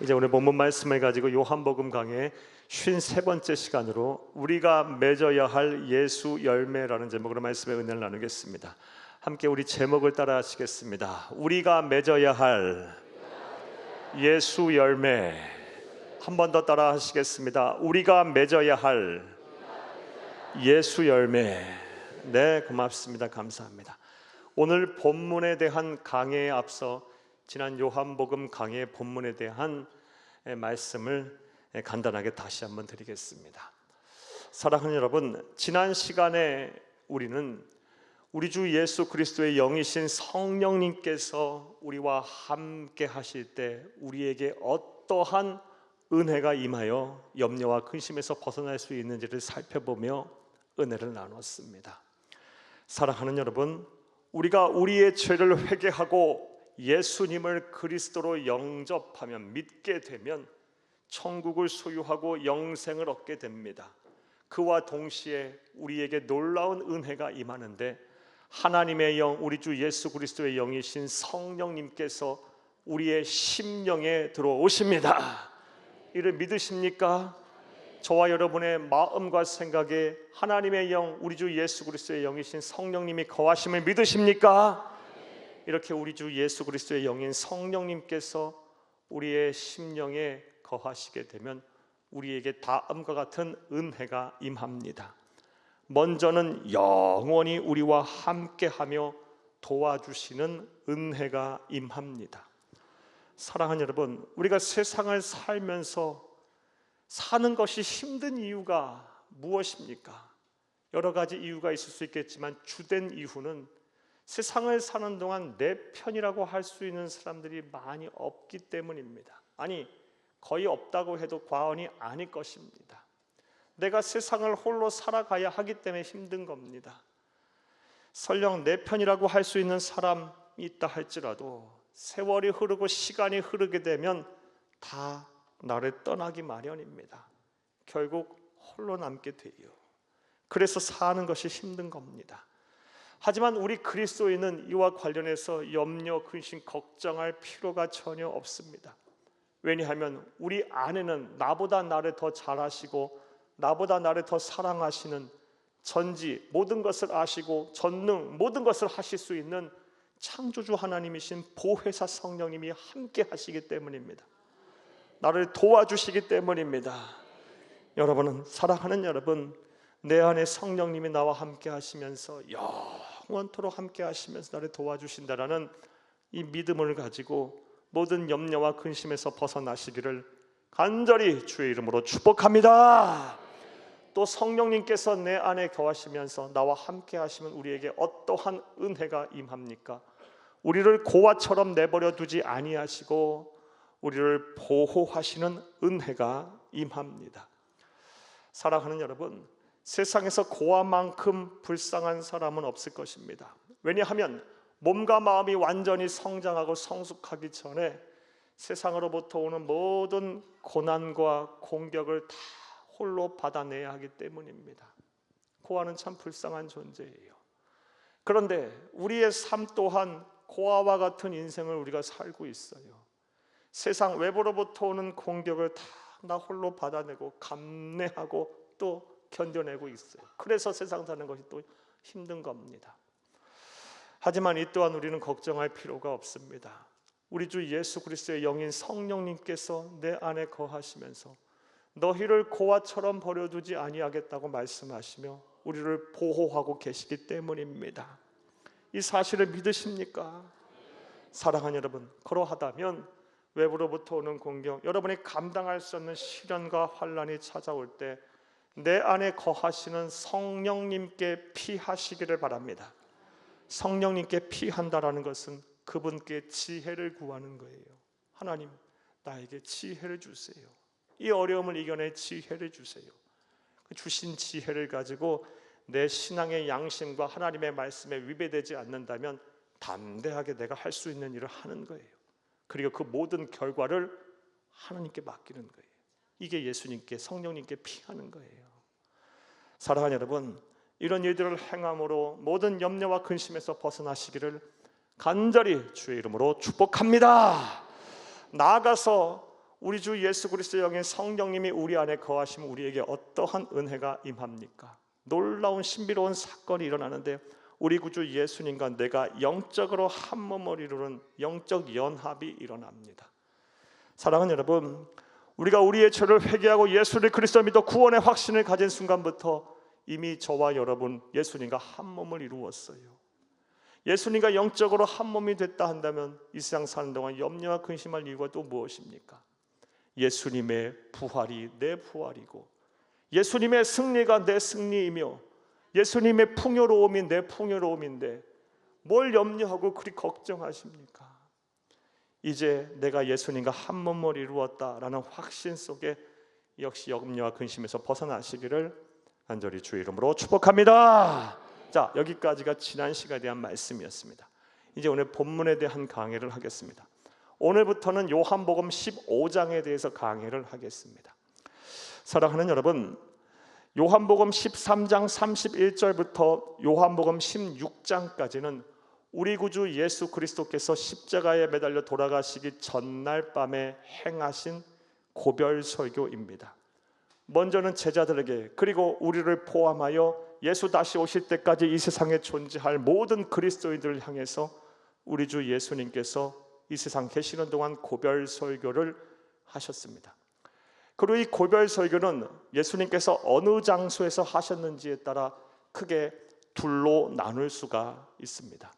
이제 오늘 본문 말씀을 가지고 요한복음 강의 53번째 시간으로 우리가 맺어야 할 예수 열매라는 제목으로 말씀의 은혜를 나누겠습니다. 함께 우리 제목을 따라 하시겠습니다. 우리가 맺어야 할 예수 열매. 한 번 더 따라 하시겠습니다. 우리가 맺어야 할 예수 열매. 네, 고맙습니다. 감사합니다. 오늘 본문에 대한 강해에 앞서 지난 요한복음 강해의 본문에 대한 말씀을 간단하게 다시 한번 드리겠습니다. 사랑하는 여러분, 지난 시간에 우리는 우리 주 예수 그리스도의 영이신 성령님께서 우리와 함께 하실 때 우리에게 어떠한 은혜가 임하여 염려와 근심에서 벗어날 수 있는지를 살펴보며 은혜를 나눴습니다. 사랑하는 여러분, 우리가 우리의 죄를 회개하고 예수님을 그리스도로 영접하면, 믿게 되면 천국을 소유하고 영생을 얻게 됩니다. 그와 동시에 우리에게 놀라운 은혜가 임하는데, 하나님의 영, 우리 주 예수 그리스도의 영이신 성령님께서 우리의 심령에 들어오십니다. 이를 믿으십니까? 저와 여러분의 마음과 생각에 하나님의 영, 우리 주 예수 그리스도의 영이신 성령님이 거하심을 믿으십니까? 이렇게 우리 주 예수 그리스도의 영인 성령님께서 우리의 심령에 거하시게 되면 우리에게 다음과 같은 은혜가 임합니다. 먼저는 영원히 우리와 함께하며 도와주시는 은혜가 임합니다. 사랑하는 여러분, 우리가 세상을 살면서 사는 것이 힘든 이유가 무엇입니까? 여러 가지 이유가 있을 수 있겠지만 주된 이유는 세상을 사는 동안 내 편이라고 할 수 있는 사람들이 많이 없기 때문입니다. 아니, 거의 없다고 해도 과언이 아닐 것입니다. 내가 세상을 홀로 살아가야 하기 때문에 힘든 겁니다. 설령 내 편이라고 할 수 있는 사람이 있다 할지라도 세월이 흐르고 시간이 흐르게 되면 다 나를 떠나기 마련입니다. 결국 홀로 남게 돼요. 그래서 사는 것이 힘든 겁니다. 하지만 우리 그리스도인은 이와 관련해서 염려, 근심, 걱정할 필요가 전혀 없습니다. 왜냐하면 우리 안에는 나보다 나를 더 잘 아시고 나보다 나를 더 사랑하시는, 전지 모든 것을 아시고 전능 모든 것을 하실 수 있는 창조주 하나님이신 보혜사 성령님이 함께 하시기 때문입니다. 나를 도와주시기 때문입니다. 여러분은, 사랑하는 여러분, 내 안에 성령님이 나와 함께 하시면서 영원토록 함께 하시면서 나를 도와주신다라는 이 믿음을 가지고 모든 염려와 근심에서 벗어나시기를 간절히 주의 이름으로 축복합니다. 또 성령님께서 내 안에 거하시면서 나와 함께 하시면 우리에게 어떠한 은혜가 임합니까? 우리를 고아처럼 내버려 두지 아니하시고 우리를 보호하시는 은혜가 임합니다. 사랑하는 여러분, 세상에서 고아만큼 불쌍한 사람은 없을 것입니다. 왜냐하면 몸과 마음이 완전히 성장하고 성숙하기 전에 세상으로부터 오는 모든 고난과 공격을 다 홀로 받아내야 하기 때문입니다. 고아는 참 불쌍한 존재예요. 그런데 우리의 삶 또한 고아와 같은 인생을 우리가 살고 있어요. 세상 외부로부터 오는 공격을 다 나 홀로 받아내고 감내하고 또 견뎌내고 있어요. 그래서 세상 사는 것이 또 힘든 겁니다. 하지만 이 또한 우리는 걱정할 필요가 없습니다. 우리 주 예수 그리스도의 영인 성령님께서 내 안에 거하시면서 너희를 고아처럼 버려두지 아니하겠다고 말씀하시며 우리를 보호하고 계시기 때문입니다. 이 사실을 믿으십니까? 사랑하는 여러분, 그러하다면 외부로부터 오는 공격, 여러분이 감당할 수 없는 시련과 환난이 찾아올 때 내 안에 거하시는 성령님께 피하시기를 바랍니다. 성령님께 피한다라는 것은 그분께 지혜를 구하는 거예요. 하나님, 나에게 지혜를 주세요. 이 어려움을 이겨낼 지혜를 주세요. 주신 지혜를 가지고 내 신앙의 양심과 하나님의 말씀에 위배되지 않는다면 담대하게 내가 할 수 있는 일을 하는 거예요. 그리고 그 모든 결과를 하나님께 맡기는 거예요. 이게 예수님께, 성령님께 피하는 거예요. 사랑하는 여러분, 이런 일들을 행함으로 모든 염려와 근심에서 벗어나시기를 간절히 주의 이름으로 축복합니다. 나아가서 우리 주 예수 그리스도의 영인 성령님이 우리 안에 거하시면 우리에게 어떠한 은혜가 임합니까? 놀라운 신비로운 사건이 일어나는데 우리 구주 예수님과 내가 영적으로 한 몸을 이루는 영적 연합이 일어납니다. 사랑하는 여러분, 우리가 우리의 죄를 회개하고 예수를 그리스도 믿어 구원의 확신을 가진 순간부터 이미 저와 여러분 예수님과 한 몸을 이루었어요. 예수님과 영적으로 한 몸이 됐다 한다면 이 세상 사는 동안 염려와 근심할 이유가 또 무엇입니까? 예수님의 부활이 내 부활이고 예수님의 승리가 내 승리이며 예수님의 풍요로움이 내 풍요로움인데 뭘 염려하고 그리 걱정하십니까? 이제 내가 예수님과 한 몸을 이루었다라는 확신 속에 역시 염려와 근심에서 벗어나시기를 간절히 주의 이름으로 축복합니다. 자, 여기까지가 지난 시간에 대한 말씀이었습니다. 이제 오늘 본문에 대한 강의를 하겠습니다. 오늘부터는 요한복음 15장에 대해서 강의를 하겠습니다. 사랑하는 여러분, 요한복음 13장 31절부터 요한복음 16장까지는 우리 구주 예수 그리스도께서 십자가에 매달려 돌아가시기 전날 밤에 행하신 고별 설교입니다. 먼저는 제자들에게 그리고 우리를 포함하여 예수 다시 오실 때까지 이 세상에 존재할 모든 그리스도인들을 향해서 우리 주 예수님께서 이 세상 계시는 동안 고별 설교를 하셨습니다. 그리고 이 고별 설교는 예수님께서 어느 장소에서 하셨는지에 따라 크게 둘로 나눌 수가 있습니다.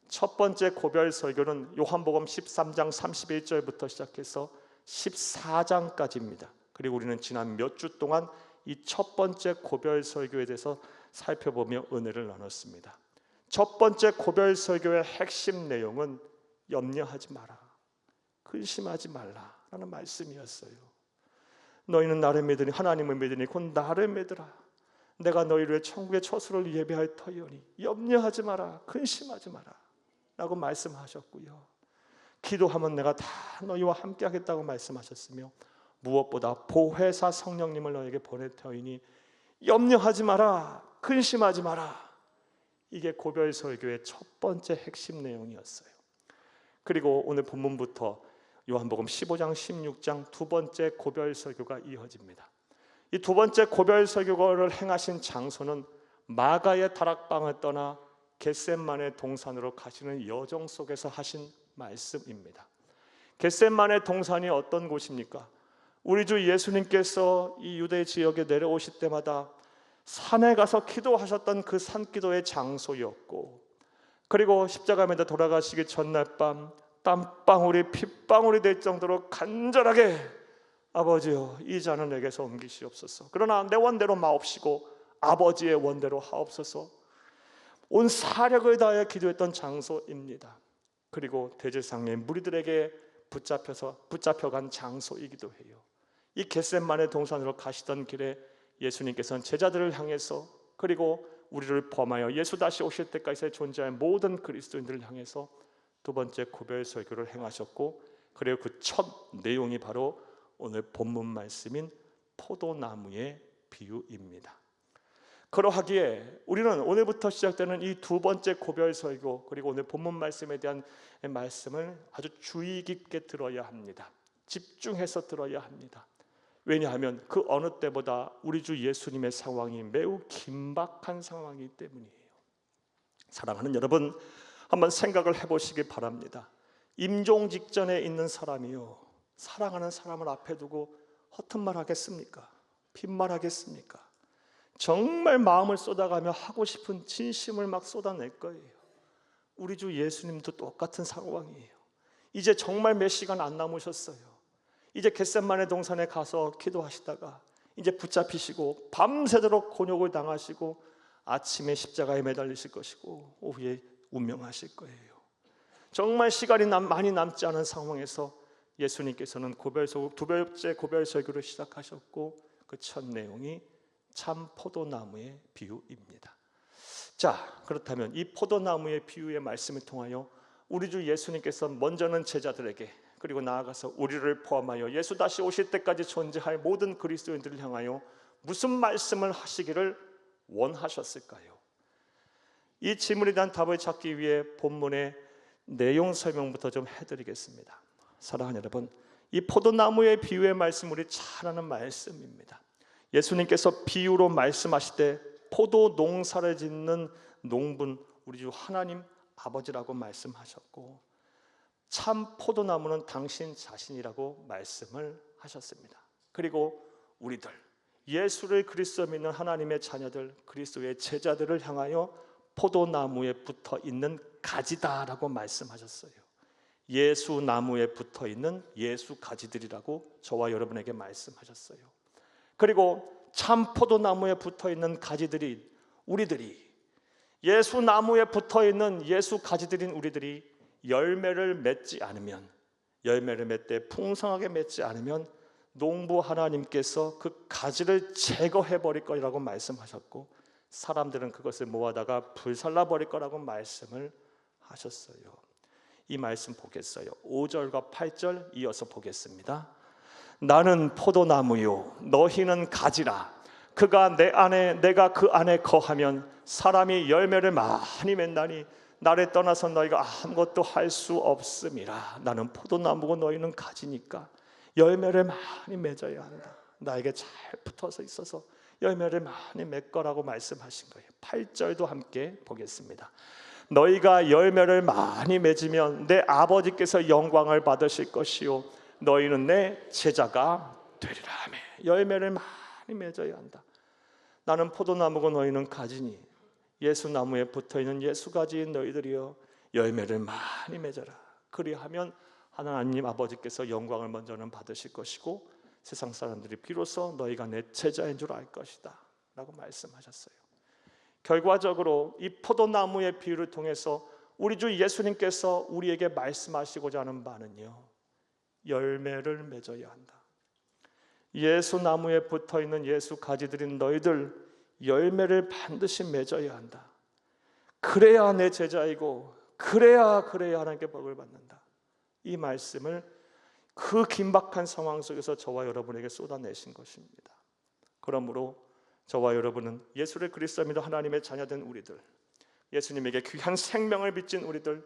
첫 번째 고별 설교는 요한복음 13장 31절부터 시작해서 14장까지입니다. 그리고 우리는 지난 몇 주 동안 이 첫 번째 고별 설교에 대해서 살펴보며 은혜를 나눴습니다. 첫 번째 고별 설교의 핵심 내용은 염려하지 마라, 근심하지 말라라는 말씀이었어요. 너희는 나를 믿으니 하나님을 믿으니 곧 나를 믿으라. 내가 너희를 위해 천국의 처소를 예비할 터이오니 염려하지 마라, 근심하지 마라 라고 말씀하셨고요. 기도하면 내가 다 너희와 함께 하겠다고 말씀하셨으며 무엇보다 보혜사 성령님을 너에게 보낼 터이니 염려하지 마라, 근심하지 마라. 이게 고별 설교의 첫 번째 핵심 내용이었어요. 그리고 오늘 본문부터 요한복음 15장 16장 두 번째 고별 설교가 이어집니다. 이 두 번째 고별 설교를 행하신 장소는 마가의 다락방을 떠나 겟셋마네 동산으로 가시는 여정 속에서 하신 말씀입니다. 겟셋마네 동산이 어떤 곳입니까? 우리 주 예수님께서 이 유대 지역에 내려오실 때마다 산에 가서 기도하셨던 그 산기도의 장소였고, 그리고 십자가에 매달려 돌아가시기 전날 밤 땀방울이 핏방울이 될 정도로 간절하게 아버지여 이 잔을 내게서 옮기시옵소서. 그러나 내 원대로 마옵시고 아버지의 원대로 하옵소서. 온 사력을 다해 기도했던 장소입니다. 그리고 대제사장의 무리들에게 붙잡혀간 장소이기도 해요. 이 겟셋마네 동산으로 가시던 길에 예수님께서는 제자들을 향해서 그리고 우리를 포함하여 예수 다시 오실 때까지 존재할 모든 그리스도인들을 향해서 두 번째 고별 설교를 행하셨고, 그리고 그 첫 내용이 바로 오늘 본문 말씀인 포도나무의 비유입니다. 그러하기에 우리는 오늘부터 시작되는 이 두 번째 고별 설교 그리고 오늘 본문 말씀에 대한 말씀을 아주 주의 깊게 들어야 합니다. 집중해서 들어야 합니다. 왜냐하면 그 어느 때보다 우리 주 예수님의 상황이 매우 긴박한 상황이기 때문이에요. 사랑하는 여러분, 한번 생각을 해보시기 바랍니다. 임종 직전에 있는 사람이요, 사랑하는 사람을 앞에 두고 허튼 말 하겠습니까? 빈말 하겠습니까? 정말 마음을 쏟아가며 하고 싶은 진심을 막 쏟아낼 거예요. 우리 주 예수님도 똑같은 상황이에요. 이제 정말 몇 시간 안 남으셨어요. 이제 겟셋마네 동산에 가서 기도하시다가 이제 붙잡히시고 밤새도록 곤욕을 당하시고 아침에 십자가에 매달리실 것이고 오후에 운명하실 거예요. 정말 시간이 많이 남지 않은 상황에서 예수님께서는 두 번째 고별 설교를 시작하셨고 그 첫 내용이 참 포도나무의 비유입니다. 자, 그렇다면 이 포도나무의 비유의 말씀을 통하여 우리 주 예수님께서 먼저는 제자들에게 그리고 나아가서 우리를 포함하여 예수 다시 오실 때까지 존재할 모든 그리스도인들을 향하여 무슨 말씀을 하시기를 원하셨을까요? 이 질문에 대한 답을 찾기 위해 본문의 내용 설명부터 좀 해드리겠습니다. 사랑하는 여러분, 이 포도나무의 비유의 말씀 우리 잘 아는 말씀입니다. 예수님께서 비유로 말씀하실 때 포도 농사를 짓는 농분 우리 주 하나님 아버지라고 말씀하셨고, 참 포도나무는 당신 자신이라고 말씀을 하셨습니다. 그리고 우리들 예수를 그리스도 믿는 하나님의 자녀들, 그리스도의 제자들을 향하여 포도나무에 붙어 있는 가지다라고 말씀하셨어요. 예수 나무에 붙어 있는 예수 가지들이라고 저와 여러분에게 말씀하셨어요. 그리고 참 포도나무에 붙어 있는 가지들이 우리들이, 예수 나무에 붙어 있는 예수 가지들인 우리들이 열매를 맺지 않으면, 열매를 맺되 풍성하게 맺지 않으면 농부 하나님께서 그 가지를 제거해 버릴 거라고 말씀하셨고, 사람들은 그것을 모아다가 불살라 버릴 거라고 말씀을 하셨어요. 이 말씀 보겠어요. 5절과 8절 이어서 보겠습니다. 나는 포도나무요 너희는 가지라. 그가 내 안에 내가 그 안에 거하면 사람이 열매를 많이 맺나니 나를 떠나서 너희가 아무것도 할 수 없음이라. 나는 포도나무고 너희는 가지니까 열매를 많이 맺어야 한다. 나에게 잘 붙어서 있어서 열매를 많이 맺 거라고 말씀하신 거예요. 8절도 함께 보겠습니다. 너희가 열매를 많이 맺으면 내 아버지께서 영광을 받으실 것이요 너희는 내 제자가 되리라 하며, 열매를 많이 맺어야 한다. 나는 포도나무고 너희는 가지니 예수 나무에 붙어있는 예수 가지인 너희들이여 열매를 많이 맺어라. 그리하면 하나님 아버지께서 영광을 먼저는 받으실 것이고 세상 사람들이 비로소 너희가 내 제자인 줄 알 것이다 라고 말씀하셨어요. 결과적으로 이 포도나무의 비유를 통해서 우리 주 예수님께서 우리에게 말씀하시고자 하는 바는요, 열매를 맺어야 한다. 예수 나무에 붙어있는 예수 가지들인 너희들 열매를 반드시 맺어야 한다. 그래야 내 제자이고 그래야 하나님께 복을 받는다. 이 말씀을 그 긴박한 상황 속에서 저와 여러분에게 쏟아내신 것입니다. 그러므로 저와 여러분은 예수를 그리스도 믿는 하나님의 자녀된 우리들, 예수님에게 귀한 생명을 빚진 우리들,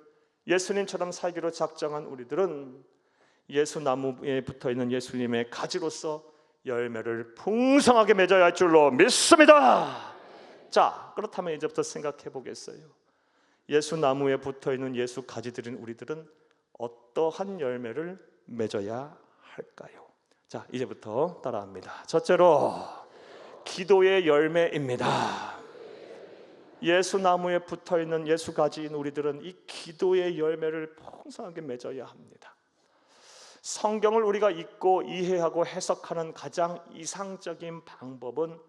예수님처럼 살기로 작정한 우리들은 예수 나무에 붙어있는 예수님의 가지로서 열매를 풍성하게 맺어야 할 줄로 믿습니다. 자, 그렇다면 이제부터 생각해 보겠어요. 예수 나무에 붙어있는 예수 가지들인 우리들은 어떠한 열매를 맺어야 할까요? 자, 이제부터 따라합니다. 첫째로 기도의 열매입니다. 예수 나무에 붙어있는 예수 가지인 우리들은 이 기도의 열매를 풍성하게 맺어야 합니다. 성경을 우리가 읽고 이해하고 해석하는 가장 이상적인 방법은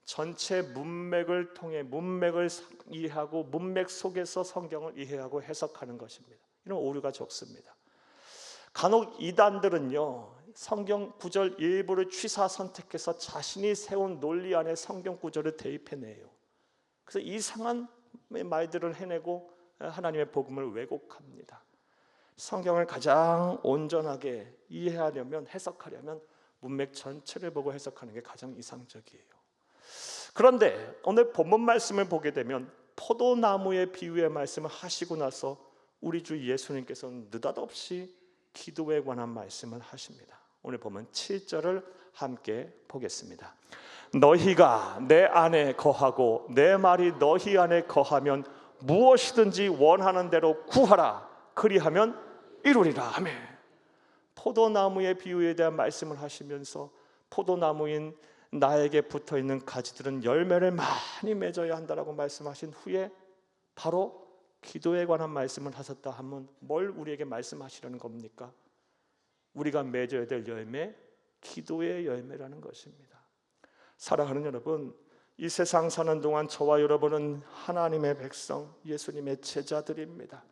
전체 문맥을 통해 문맥을 이해하고 문맥 속에서 성경을 이해하고 해석하는 것입니다. 이런 오류가 적습니다. 간혹 이단들은요, 성경 구절 일부를 취사 선택해서 자신이 세운 논리 안에 성경 구절을 대입해내요. 그래서 이상한 말들을 해내고 하나님의 복음을 왜곡합니다. 성경을 가장 온전하게 이해하려면, 해석하려면 문맥 전체를 보고 해석하는 게 가장 이상적이에요. 그런데 오늘 본문 말씀을 보게 되면 포도나무의 비유의 말씀을 하시고 나서 우리 주 예수님께서는 느닷없이 기도에 관한 말씀을 하십니다. 오늘 보면 7절을 함께 보겠습니다. 너희가 내 안에 거하고 내 말이 너희 안에 거하면 무엇이든지 원하는 대로 구하라. 그리하면 이루리라 하며, 포도나무의 비유에 대한 말씀을 하시면서 포도나무인 나에게 붙어있는 가지들은 열매를 많이 맺어야 한다라고 말씀하신 후에 바로 기도에 관한 말씀을 하셨다 하면 뭘 우리에게 말씀하시려는 겁니까? 우리가 맺어야 될 열매, 기도의 열매라는 것입니다. 사랑하는 여러분, 이 세상 사는 동안 저와 여러분은 하나님의 백성, 예수님의 제자들입니다.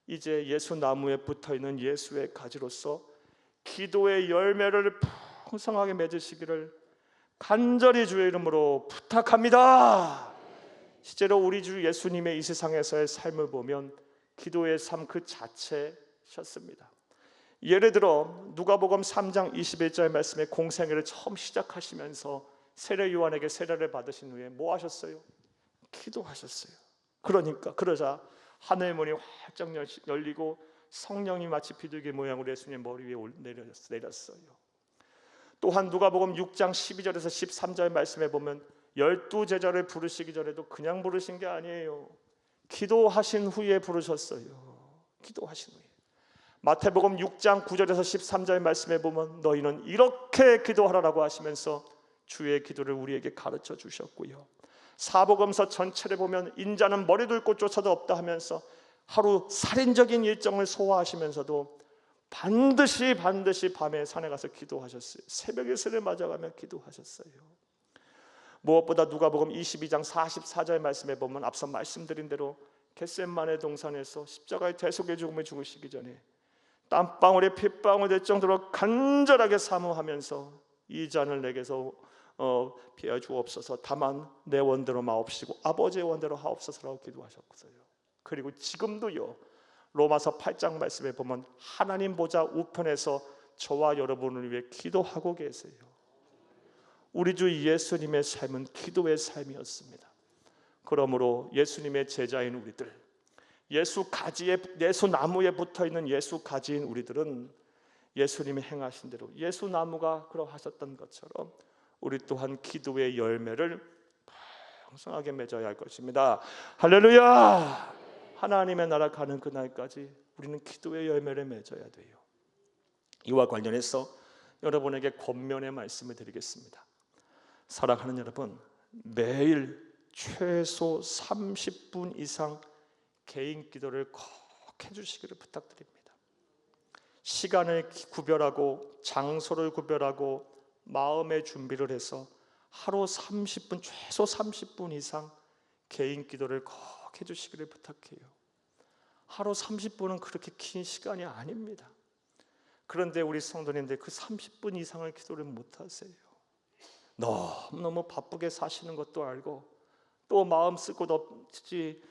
이제 예수 나무에 붙어있는 예수의 가지로서 기도의 열매를 풍성하게 맺으시기를 간절히 주의 이름으로 부탁합니다. 실제로 우리 주 예수님의 이 세상에서의 삶을 보면 기도의 삶 그 자체셨습니다. 예를 들어 누가복음 3장 21절 말씀에 공생애를 처음 시작하시면서 세례 요한에게 세례를 받으신 후에 뭐 하셨어요? 기도하셨어요. 그러자 하늘 문이 활짝 열리고 성령이 마치 비둘기 모양으로 예수님 머리 위에 내렸어요. 또한 누가복음 6장 12절에서 13절 말씀에 보면 12제자를 부르시기 전에도 그냥 부르신 게 아니에요. 기도하신 후에 부르셨어요. 기도하신 후에. 마태복음 6장 9절에서 13절 말씀에 보면 너희는 이렇게 기도하라고 하시면서 주의 기도를 우리에게 가르쳐 주셨고요. 사복음서 전체를 보면 인자는 머리 둘 곳조차도 없다 하면서 하루 살인적인 일정을 소화하시면서도 반드시 밤에 산에 가서 기도하셨어요. 새벽에 새를 맞아가며 기도하셨어요. 무엇보다 누가복음 22장 44절 말씀에 보면 앞서 말씀드린 대로 겟세마네 동산에서 십자가의 대속의 죽음을 죽으시기 전에 땀방울에 핏방울 될 정도로 간절하게 사모하면서 이 잔을 내게서 피하 주옵소서, 다만 내 원대로 마옵시고 아버지의 원대로 하옵소서라고 기도하셨어요. 그리고 지금도요, 로마서 8장 말씀에 보면 하나님 보좌 우편에서 저와 여러분을 위해 기도하고 계세요. 우리 주 예수님의 삶은 기도의 삶이었습니다. 그러므로 예수님의 제자인 우리들, 예수 나무에 붙어있는 예수 가지인 우리들은 예수님이 행하신 대로 예수 나무가 그러하셨던 것처럼 우리 또한 기도의 열매를 풍성하게 맺어야 할 것입니다. 할렐루야! 하나님의 나라 가는 그날까지 우리는 기도의 열매를 맺어야 돼요. 이와 관련해서 여러분에게 권면의 말씀을 드리겠습니다. 사랑하는 여러분, 매일 최소 30분 이상 개인 기도를 꼭 해주시기를 부탁드립니다. 시간을 구별하고 장소를 구별하고 마음의 준비를 해서 하루 30분, 최소 30분 이상 개인 기도를 꼭 해주시기를 부탁해요. 하루 30분은 그렇게 긴 시간이 아닙니다. 그런데 우리 성도님들 그 30분 이상을 기도를 못하세요. 너무너무 바쁘게 사시는 것도 알고 또 마음 쓸 곳 없이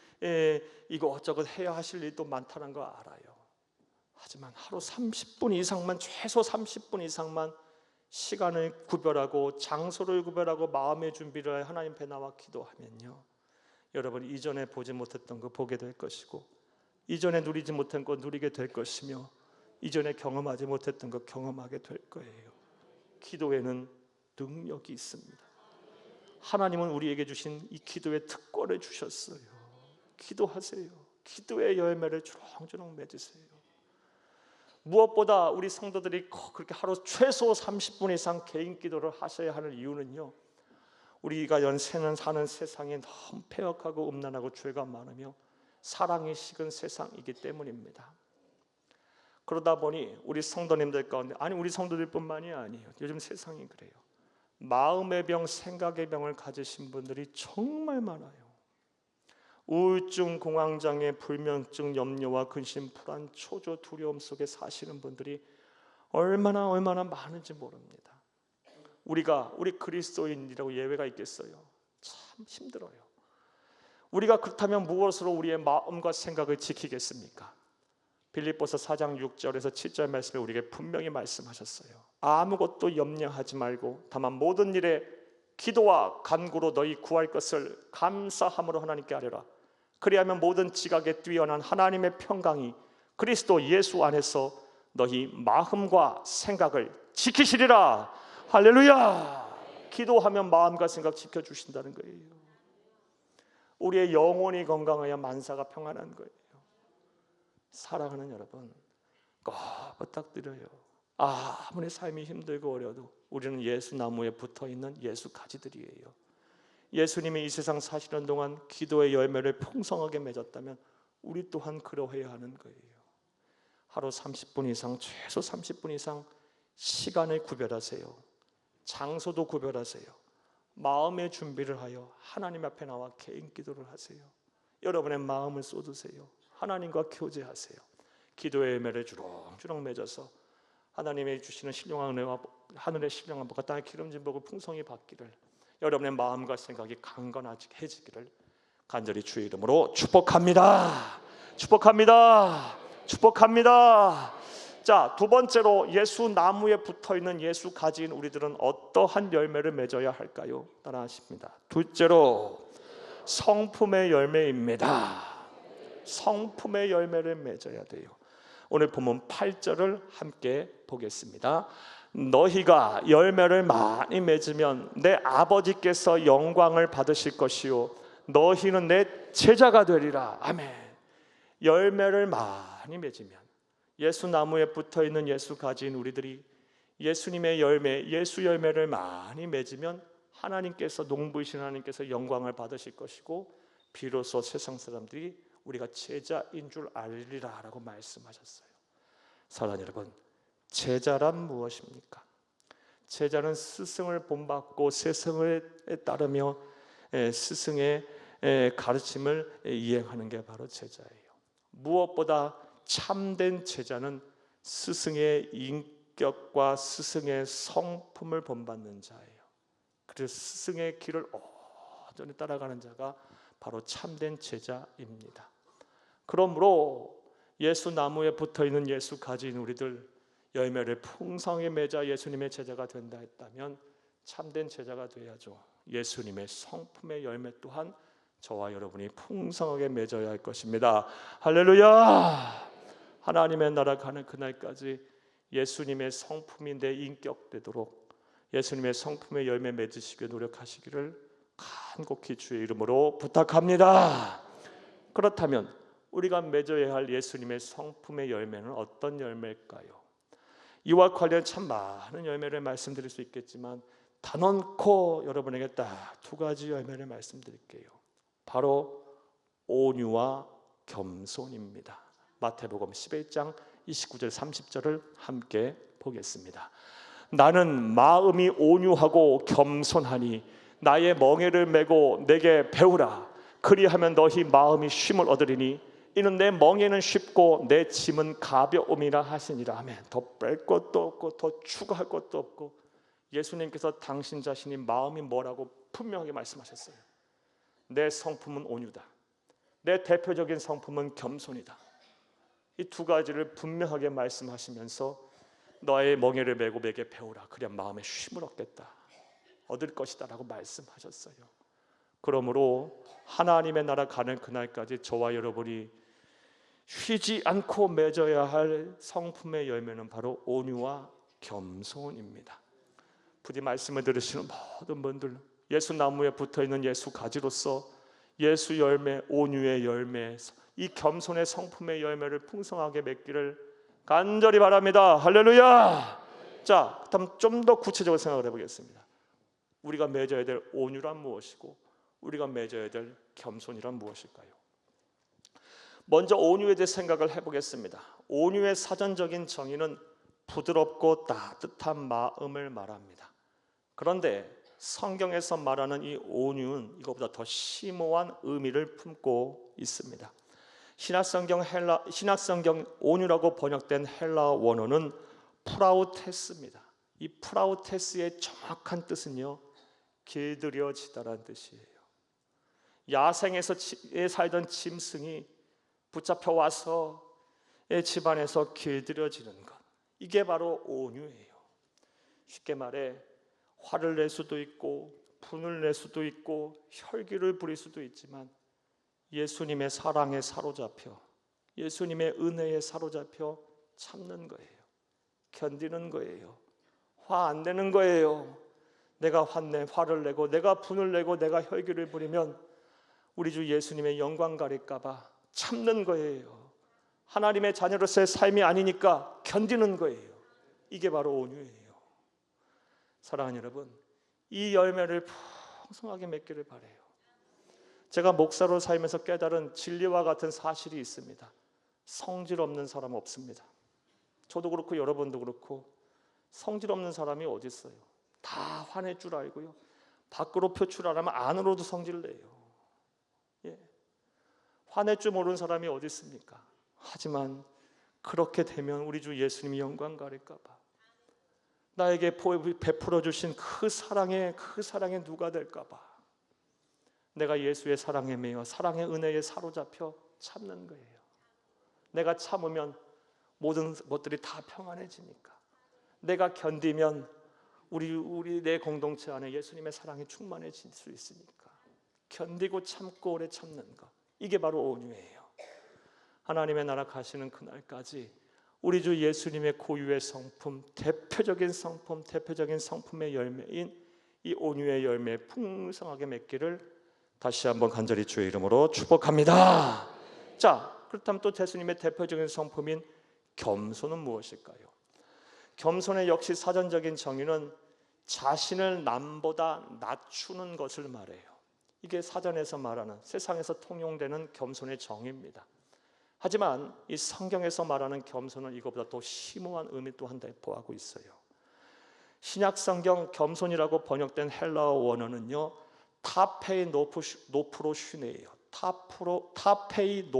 이것저것 해야 하실 일도 많다는 거 알아요. 하지만 하루 30분 이상만, 최소 30분 이상만 시간을 구별하고 장소를 구별하고 마음의 준비를 하나님 앞에 나와 기도하면요, 여러분 이전에 보지 못했던 거 보게 될 것이고 이전에 누리지 못한 거 누리게 될 것이며 이전에 경험하지 못했던 거 경험하게 될 거예요. 기도에는 능력이 있습니다. 하나님은 우리에게 주신 이 기도의 특권을 주셨어요. 기도하세요. 기도의 열매를 주렁주렁 맺으세요. 무엇보다 우리 성도들이 그렇게 하루 최소 30분 이상 개인 기도를 하셔야 하는 이유는요, 우리가 사는 세상이 너무 폐역하고 음란하고 죄가 많으며 사랑이 식은 세상이기 때문입니다. 그러다 보니 우리 성도님들 가운데, 아니 우리 성도들뿐만이 아니에요, 요즘 세상이 그래요. 마음의 병, 생각의 병을 가지신 분들이 정말 많아요. 우울증, 공황장애, 불면증, 염려와 근심, 불안, 초조, 두려움 속에 사시는 분들이 얼마나 많은지 모릅니다. 우리 그리스도인이라고 예외가 있겠어요? 참 힘들어요. 우리가 그렇다면 무엇으로 우리의 마음과 생각을 지키겠습니까? 빌립보서 4장 6절에서 7절 말씀에 우리에게 분명히 말씀하셨어요. 아무것도 염려하지 말고 다만 모든 일에 기도와 간구로 너희 구할 것을 감사함으로 하나님께 아뢰라. 그리하면 모든 지각에 뛰어난 하나님의 평강이 그리스도 예수 안에서 너희 마음과 생각을 지키시리라. 할렐루야. 기도하면 마음과 생각 지켜주신다는 거예요. 우리의 영혼이 건강해야 만사가 평안한 거예요. 사랑하는 여러분, 꼭 부탁드려요. 아무리 삶이 힘들고 어려도 우리는 예수 나무에 붙어있는 예수 가지들이에요. 예수님이 이 세상 사시는 동안 기도의 열매를 풍성하게 맺었다면 우리 또한 그러해야 하는 거예요. 하루 30분 이상, 최소 30분 이상 시간을 구별하세요. 장소도 구별하세요. 마음의 준비를 하여 하나님 앞에 나와 개인 기도를 하세요. 여러분의 마음을 쏟으세요. 하나님과 교제하세요. 기도의 열매를 주렁주렁 맺어서 하나님이 주시는 신령한 은혜와 하늘의 신령한 복과 땅의 기름진 복을 풍성히 받기를, 여러분의 마음과 생각이 강건해지기를 간절히 주의 이름으로 축복합니다. 축복합니다. 축복합니다. 자, 두 번째로 예수 나무에 붙어있는 예수 가지인 우리들은 어떠한 열매를 맺어야 할까요? 따라하십니다. 둘째로 성품의 열매입니다. 성품의 열매를 맺어야 돼요. 오늘 본문 8절을 함께 보겠습니다. 너희가 열매를 많이 맺으면 내 아버지께서 영광을 받으실 것이요 너희는 내 제자가 되리라. 아멘. 열매를 많이 맺으면, 예수 나무에 붙어있는 예수 가지인 우리들이 예수님의 열매, 예수 열매를 많이 맺으면 하나님께서, 농부이신 하나님께서 영광을 받으실 것이고 비로소 세상 사람들이 우리가 제자인 줄 알리라 라고 말씀하셨어요. 사랑하는 여러분, 제자란 무엇입니까? 제자는 스승을 본받고 스승에 따르며 스승의 가르침을 이행하는 게 바로 제자예요. 무엇보다 참된 제자는 스승의 인격과 스승의 성품을 본받는 자예요. 그래서 스승의 길을 온전히 따라가는 자가 바로 참된 제자입니다. 그러므로 예수 나무에 붙어있는 예수 가지인 우리들 열매를 풍성하게 맺어 예수님의 제자가 된다 했다면 참된 제자가 되어야죠. 예수님의 성품의 열매 또한 저와 여러분이 풍성하게 맺어야 할 것입니다. 할렐루야! 하나님의 나라 가는 그날까지 예수님의 성품이 내 인격 되도록 예수님의 성품의 열매 맺으시기 노력하시기를 간곡히 주의 이름으로 부탁합니다. 그렇다면 우리가 맺어야 할 예수님의 성품의 열매는 어떤 열매일까요? 이와 관련 참 많은 열매를 말씀드릴 수 있겠지만 단언코 여러분에게 딱 두 가지 열매를 말씀드릴게요. 바로 온유와 겸손입니다. 마태복음 11장 29절 30절을 함께 보겠습니다. 나는 마음이 온유하고 겸손하니 나의 멍에를 메고 내게 배우라. 그리하면 너희 마음이 쉼을 얻으리니 이는 내 멍에는 쉽고 내 짐은 가벼움이라 하시니라. 아멘. 더 뺄 것도 없고 더 추가할 것도 없고 예수님께서 당신 자신이 마음이 뭐라고 분명하게 말씀하셨어요. 내 성품은 온유다. 내 대표적인 성품은 겸손이다. 이 두 가지를 분명하게 말씀하시면서 너의 멍에를 메고 내게 배우라. 그래야 마음에 쉼을 얻겠다. 얻을 것이다 라고 말씀하셨어요. 그러므로 하나님의 나라 가는 그날까지 저와 여러분이 쉬지 않고 맺어야 할 성품의 열매는 바로 온유와 겸손입니다. 부디 말씀을 들으시는 모든 분들, 예수 나무에 붙어있는 예수 가지로서 예수 열매, 온유의 열매, 이 겸손의 성품의 열매를 풍성하게 맺기를 간절히 바랍니다. 할렐루야! 자, 그럼 좀 더 구체적으로 생각을 해보겠습니다. 우리가 맺어야 될 온유란 무엇이고 우리가 맺어야 될 겸손이란 무엇일까요? 먼저 온유에 대해 생각을 해보겠습니다. 온유의 사전적인 정의는 부드럽고 따뜻한 마음을 말합니다. 그런데 성경에서 말하는 이 온유는 이것보다 더 심오한 의미를 품고 있습니다. 신약성경 온유라고 번역된 헬라 원어는 프라우테스입니다. 이 프라우테스의 정확한 뜻은요, 길들여지다라는 뜻이에요. 야생에서 살던 짐승이 붙잡혀 와서 집안에서 길들여지는 것, 이게 바로 온유예요. 쉽게 말해 화를 낼 수도 있고 분을 낼 수도 있고 혈기를 부릴 수도 있지만 예수님의 사랑에 사로잡혀, 예수님의 은혜에 사로잡혀 참는 거예요. 견디는 거예요. 화 안 내는 거예요. 내가 화를 내고 내가 분을 내고 내가 혈기를 부리면 우리 주 예수님의 영광 가릴까 봐 참는 거예요. 하나님의 자녀로서의 삶이 아니니까 견디는 거예요. 이게 바로 온유예요. 사랑하는 여러분, 이 열매를 풍성하게 맺기를 바라요. 제가 목사로 살면서 깨달은 진리와 같은 사실이 있습니다. 성질 없는 사람은 없습니다. 저도 그렇고 여러분도 그렇고 성질 없는 사람이 어디 있어요? 다 화낼 줄 알고요, 밖으로 표출 안 하면 안으로도 성질 내요. 화낼 줄 모르는 사람이 어디 있습니까? 하지만 그렇게 되면 우리 주 예수님이 영광 가릴까 봐, 나에게 베풀어 주신 그 사랑에 누가 될까 봐 내가 예수의 사랑에 매여 사랑의 은혜에 사로잡혀 참는 거예요. 내가 참으면 모든 것들이 다 평안해지니까, 내가 견디면 우리 내 공동체 안에 예수님의 사랑이 충만해질 수 있으니까, 견디고 참고 오래 참는 것, 이게 바로 온유예요. 하나님의 나라 가시는 그날까지 우리 주 예수님의 고유의 성품, 대표적인 성품의 열매인 이 온유의 열매 풍성하게 맺기를 다시 한번 간절히 주의 이름으로 축복합니다. 자, 그렇다면 또 예수님의 대표적인 성품인 겸손은 무엇일까요? 겸손의 역시 사전적인 정의는 자신을 남보다 낮추는 것을 말해요. 이게 사전에서 말하는, 세상에서 통용되는 겸손의 정의입니다. 하지만 이 성경에서 말하는 겸손은 이것보다 더 심오한 의미 또한 내포하고 있어요. 신약 성경 겸손이라고 번역된 헬라어 원어는요, 타페이 노프로슈네예요. 타페이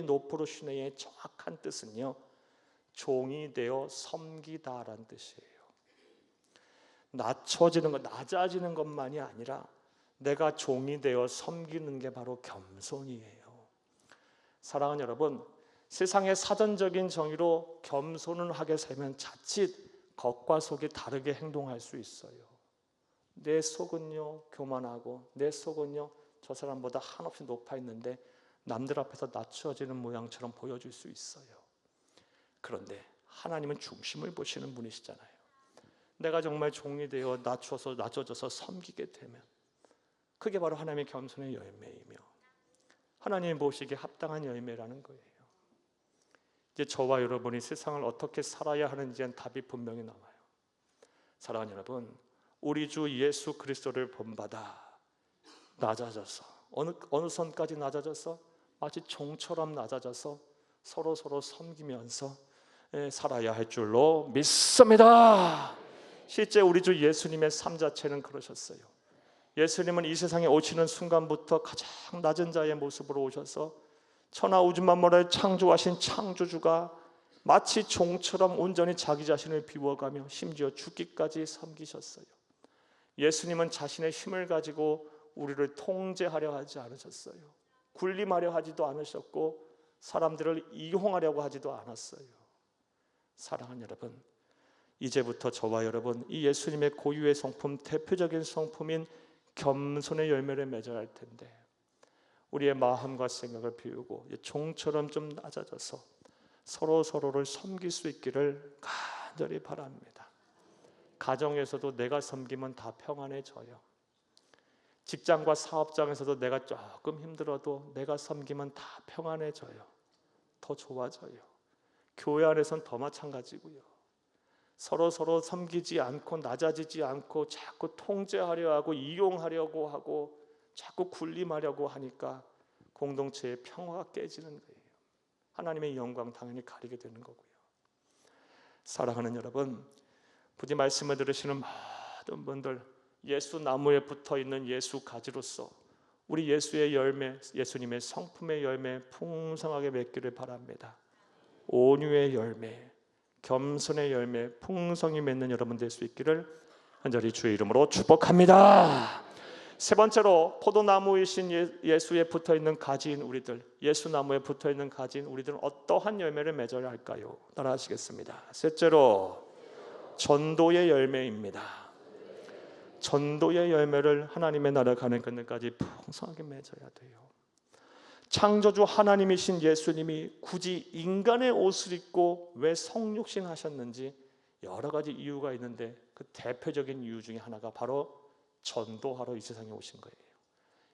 노프로슈네의 정확한 뜻은요, 종이 되어 섬기다라는 뜻이에요. 낮아지는 것만이 아니라 내가 종이 되어 섬기는 게 바로 겸손이에요. 사랑하는 여러분, 세상의 사전적인 정의로 겸손을 하게 되면 자칫 겉과 속이 다르게 행동할 수 있어요. 내 속은요 교만하고, 내 속은요 저 사람보다 한없이 높아 있는데 남들 앞에서 낮춰지는 모양처럼 보여줄 수 있어요. 그런데 하나님은 중심을 보시는 분이시잖아요. 내가 정말 종이 되어 낮춰져서 섬기게 되면 그게 바로 하나님의 겸손의 열매이며 하나님이 보시기에 합당한 열매라는 거예요. 이제 저와 여러분이 세상을 어떻게 살아야 하는지엔 답이 분명히 나와요. 사랑하는 여러분, 우리 주 예수 그리스도를 본받아 낮아져서 어느 선까지 낮아져서 마치 종처럼 낮아져서 서로 섬기면서 살아야 할 줄로 믿습니다. 실제 우리 주 예수님의 삶 자체는 그러셨어요. 예수님은 이 세상에 오시는 순간부터 가장 낮은 자의 모습으로 오셔서 천하 우주 만물을 창조하신 창조주가 마치 종처럼 온전히 자기 자신을 비워가며 심지어 죽기까지 섬기셨어요. 예수님은 자신의 힘을 가지고 우리를 통제하려 하지 않으셨어요. 군림하려 하지도 않으셨고 사람들을 이용하려고 하지도 않았어요. 사랑하는 여러분, 이제부터 저와 여러분 이 예수님의 고유의 성품, 대표적인 성품인 겸손의 열매를 맺어야 할 텐데 우리의 마음과 생각을 비우고 종처럼 좀 낮아져서 서로를 섬길 수 있기를 간절히 바랍니다. 가정에서도 내가 섬기면 다 평안해져요. 직장과 사업장에서도 내가 조금 힘들어도 내가 섬기면 다 평안해져요. 더 좋아져요. 교회 안에서는 더 마찬가지고요. 서로 섬기지 않고 낮아지지 않고 자꾸 통제하려 하고 이용하려고 하고 자꾸 군림하려고 하니까 공동체의 평화가 깨지는 거예요. 하나님의 영광 당연히 가리게 되는 거고요. 사랑하는 여러분, 부디 말씀을 들으시는 모든 분들, 예수 나무에 붙어있는 예수 가지로서 우리 예수의 열매, 예수님의 성품의 열매 풍성하게 맺기를 바랍니다. 온유의 열매, 겸손의 열매 풍성히 맺는 여러분 될 수 있기를 간절히 주의 이름으로 축복합니다. 세 번째로 포도나무이신 예수에 붙어있는 가지인 우리들, 예수나무에 붙어있는 가지인 우리들은 어떠한 열매를 맺어야 할까요? 따라하시겠습니다. 셋째로 전도의 열매입니다. 전도의 열매를 하나님의 나라 가는 그날까지 풍성하게 맺어야 돼요. 창조주 하나님이신 예수님이 굳이 인간의 옷을 입고 왜 성육신 하셨는지 여러 가지 이유가 있는데 그 대표적인 이유 중에 하나가 바로 전도하러 이 세상에 오신 거예요.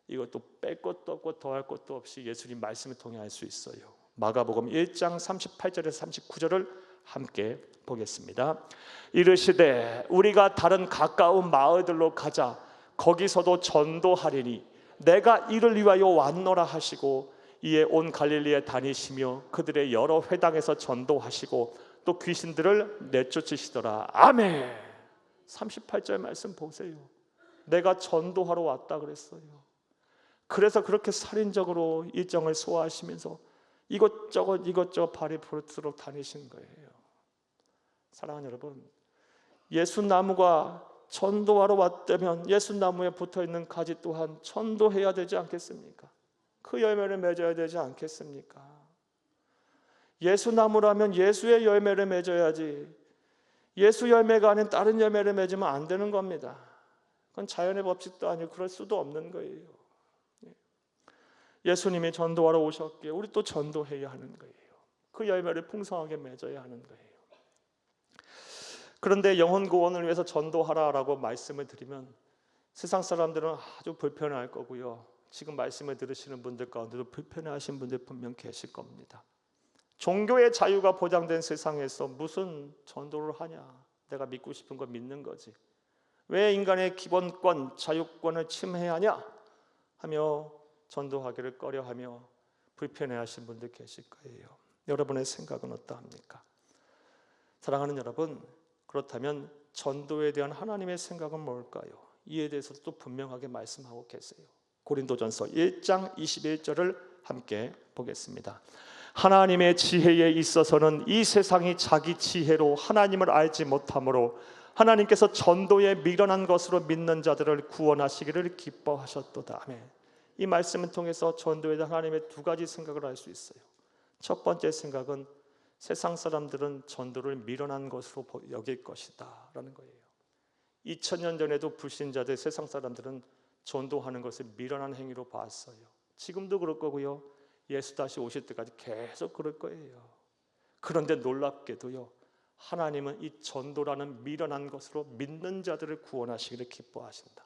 이것도 뺄 것도 없고 더할 것도 없이 예수님 말씀을 통해 알 수 있어요. 마가복음 1장 38절에서 39절을 함께 보겠습니다. 이르시되 우리가 다른 가까운 마을들로 가자. 거기서도 전도하리니 내가 이를 위하여 왔노라 하시고 이에 온 갈릴리에 다니시며 그들의 여러 회당에서 전도하시고 또 귀신들을 내쫓으시더라. 아멘. 38절 말씀 보세요. 내가 전도하러 왔다 그랬어요. 그래서 그렇게 살인적으로 일정을 소화하시면서 이것저것 발이 부르도록 다니신 거예요. 사랑하는 여러분, 예수나무가 전도하러 왔다면 예수나무에 붙어있는 가지 또한 전도해야 되지 않겠습니까? 그 열매를 맺어야 되지 않겠습니까? 예수나무라면 예수의 열매를 맺어야지 예수 열매가 아닌 다른 열매를 맺으면 안 되는 겁니다. 그건 자연의 법칙도 아니고 그럴 수도 없는 거예요. 예수님이 전도하러 오셨기에 우리 또 전도해야 하는 거예요. 그 열매를 풍성하게 맺어야 하는 거예요. 그런데 영혼 구원을 위해서 전도하라라고 말씀을 드리면 세상 사람들은 아주 불편해할 거고요. 지금 말씀을 들으시는 분들 가운데도 불편해하신 분들 분명 계실 겁니다. 종교의 자유가 보장된 세상에서 무슨 전도를 하냐? 내가 믿고 싶은 거 믿는 거지. 왜 인간의 기본권, 자유권을 침해하냐? 하며 전도하기를 꺼려하며 불편해하신 분들 계실 거예요. 여러분의 생각은 어떠합니까? 사랑하는 여러분, 그렇다면 전도에 대한 하나님의 생각은 뭘까요? 이에 대해서도 또 분명하게 말씀하고 계세요. 고린도전서 1장 21절을 함께 보겠습니다. 하나님의 지혜에 있어서는 이 세상이 자기 지혜로 하나님을 알지 못하므로 하나님께서 전도에 미련한 것으로 믿는 자들을 구원하시기를 기뻐하셨도다. 아멘. 이 말씀을 통해서 전도에 대한 하나님의 두 가지 생각을 알 수 있어요. 첫 번째 생각은 세상 사람들은 전도를 미련한 것으로 여길 것이다 라는 거예요. 2000년 전에도 불신자들, 세상 사람들은 전도하는 것을 미련한 행위로 봤어요. 지금도 그럴 거고요. 예수 다시 오실 때까지 계속 그럴 거예요. 그런데 놀랍게도요, 하나님은 이 전도라는 미련한 것으로 믿는 자들을 구원하시기를 기뻐하신다.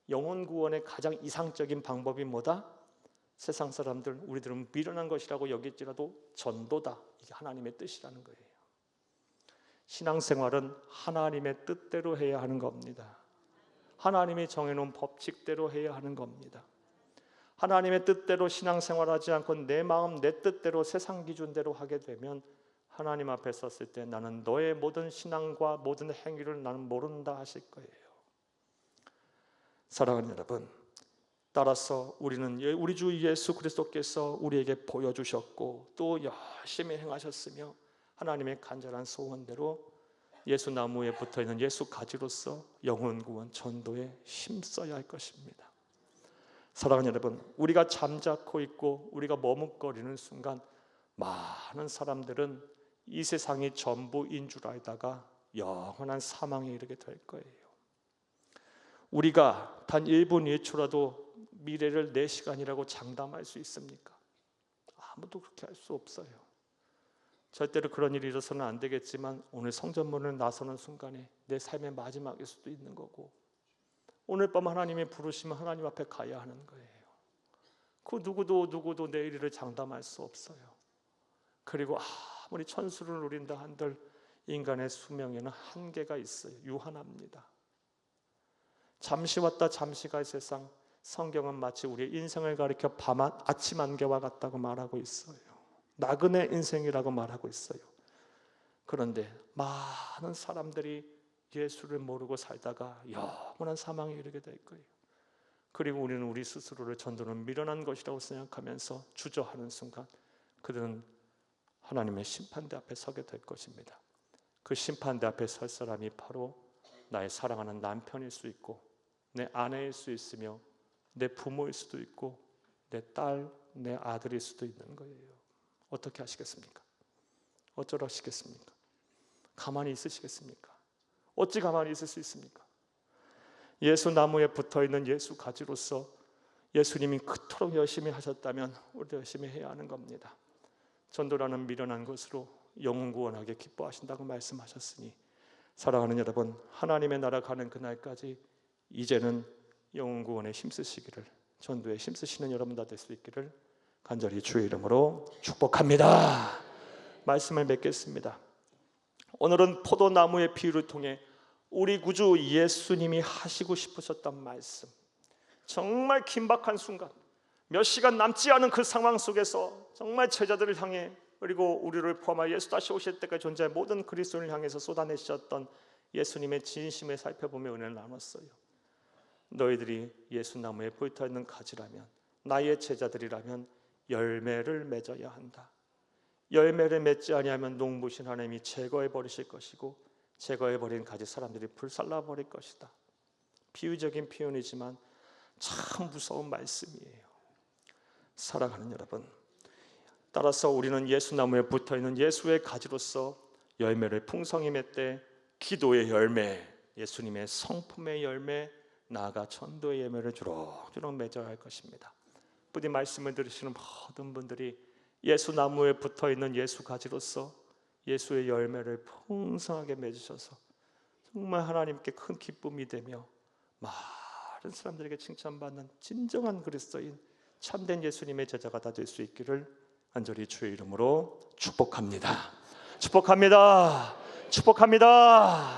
영혼 구원의 가장 이상적인 방법이 뭐다? 세상 사람들, 우리들은 미련한 것이라고 여길지라도 전도다. 이게 하나님의 뜻이라는 거예요. 신앙생활은 하나님의 뜻대로 해야 하는 겁니다. 하나님이 정해놓은 법칙대로 해야 하는 겁니다. 하나님의 뜻대로 신앙생활하지 않고 내 마음, 내 뜻대로 세상 기준대로 하게 되면 하나님 앞에 섰을 때 나는 너의 모든 신앙과 모든 행위를 나는 모른다 하실 거예요. 사랑하는 여러분, 따라서 우리는 우리 주 예수 그리스도께서 우리에게 보여주셨고 또 열심히 행하셨으며 하나님의 간절한 소원대로 예수 나무에 붙어있는 예수 가지로서 영혼 구원 전도에 힘써야 할 것입니다. 사랑하는 여러분, 우리가 잠자코 있고 우리가 머뭇거리는 순간 많은 사람들은 이 세상이 전부인 줄 알다가 영원한 사망에 이르게 될 거예요. 우리가 단 1분 1초라도 미래를 내 시간이라고 장담할 수 있습니까? 아무도 그렇게 할 수 없어요. 절대로 그런 일이 있어서는 안 되겠지만 오늘 성전문을 나서는 순간에 내 삶의 마지막일 수도 있는 거고, 오늘 밤 하나님이 부르시면 하나님 앞에 가야 하는 거예요. 그 누구도 내일을 장담할 수 없어요. 그리고 아무리 천수를 누린다 한들 인간의 수명에는 한계가 있어요. 유한합니다. 잠시 왔다 잠시 갈 세상, 성경은 마치 우리의 인생을 가리켜 아침 안개와 같다고 말하고 있어요. 나그네 인생이라고 말하고 있어요. 그런데 많은 사람들이 예수를 모르고 살다가 영원한 사망에 이르게 될 거예요. 그리고 우리는 우리 스스로를 전도는 미련한 것이라고 생각하면서 주저하는 순간 그들은 하나님의 심판대 앞에 서게 될 것입니다. 그 심판대 앞에 설 사람이 바로 나의 사랑하는 남편일 수 있고 내 아내일 수 있으며 내 부모일 수도 있고 내 딸, 내 아들일 수도 있는 거예요. 어떻게 하시겠습니까? 어쩌라 하시겠습니까? 가만히 있으시겠습니까? 어찌 가만히 있을 수 있습니까? 예수 나무에 붙어있는 예수 가지로서 예수님이 그토록 열심히 하셨다면 우리도 열심히 해야 하는 겁니다. 전도라는 미련한 것으로 영혼 구원하게 기뻐하신다고 말씀하셨으니 사랑하는 여러분, 하나님의 나라 가는 그날까지 이제는 영혼 구원에 힘쓰시기를, 전도에 힘쓰시는 여러분 다 될 수 있기를 간절히 주의 이름으로 축복합니다. 말씀을 맺겠습니다. 오늘은 포도나무의 비유를 통해 우리 구주 예수님이 하시고 싶으셨던 말씀, 정말 긴박한 순간, 몇 시간 남지 않은 그 상황 속에서 정말 제자들을 향해, 그리고 우리를 포함하여 예수 다시 오실 때까지 존재할 모든 그리스도인을 향해서 쏟아내셨던 예수님의 진심을 살펴보며 은혜를 나눴어요. 너희들이 예수 나무에 붙어있는 가지라면, 나의 제자들이라면 열매를 맺어야 한다. 열매를 맺지 아니하면 농부신 하나님이 제거해 버리실 것이고 제거해 버린 가지 사람들이 불살라 버릴 것이다. 비유적인 표현이지만 참 무서운 말씀이에요. 사랑하는 여러분, 따라서 우리는 예수나무에 붙어있는 예수의 가지로서 열매를 풍성히 맺되 기도의 열매, 예수님의 성품의 열매, 나아가 전도의 열매를 주렁주렁 맺어야 할 것입니다. 부디 말씀을 들으시는 모든 분들이 예수 나무에 붙어 있는 예수 가지로서 예수의 열매를 풍성하게 맺으셔서 정말 하나님께 큰 기쁨이 되며 많은 사람들에게 칭찬받는 진정한 그리스도인 참된 예수님의 제자가 다 될 수 있기를 간절히 주의 이름으로 축복합니다. 축복합니다. 축복합니다.